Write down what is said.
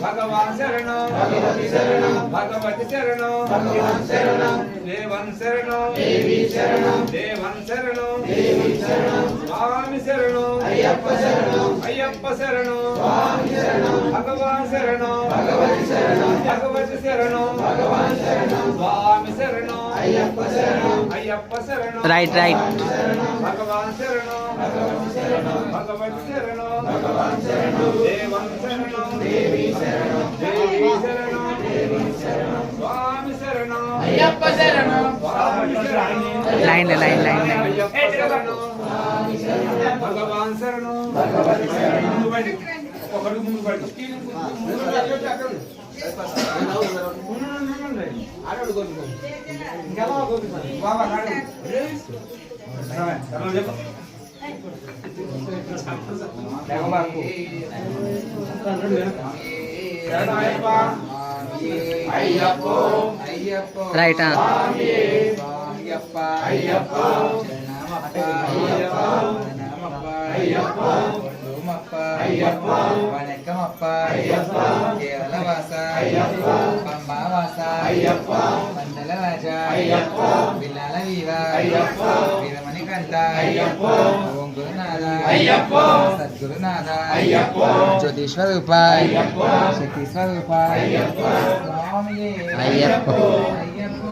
भगवान शरणो भगवती शरणो भगवती शरणो भगवान शरणो देवन शरणो देवी शरणो देवन शरणो देवी शरणो स्वामी शरणो अय्यप्पा शरणो अय्यप्पा शरणो स्वामी शरणो भगवान शरणो भगवती शरणो भगवती शरणो भगवान शरणो स्वामी शरणो अय्यप्पा शरणो अय्यप्पा शरणो राइट राइट भगवान शरणो भगवती शरणो भगवती शरणो भगवान शरणो देवन शरणो देवी शरणो देवी शरणो देवी शरणो स्वामी शरणो अय्यप्पा शरणो स्वामी शरणो लाइन लाइन अय्यप्पा शरणो स्वामी शरणो भगवान शरणो भगवती शरणो ఒకడు ముందు పడి ఆడోడు గోపి ఇంకా గోపి బాబా కాడు చలో చెప్పు అయ్యప్పో అయ్యప్పో రైట్ అయ్యప్ప అయ్యప్ప అయ్యప్ప అయ్యప్ప వనకమప్ప అయ్యప్ప కేరళవాస అయ్యప్ప పంబావాస అయ్యప్ప మండల రాజా అయ్యప్ప బిల్లాల వీర అయ్యప్ప వీరమణికంఠ అయ్యప్ప ఓం గురునాథ అయ్యప్ప సద్గురునాథ అయ్యప్ప జ్యోతిస్వరూప అయ్యప్ప శక్తి స్వరూప అయ్యప్ప స్వామి అయ్యప్ప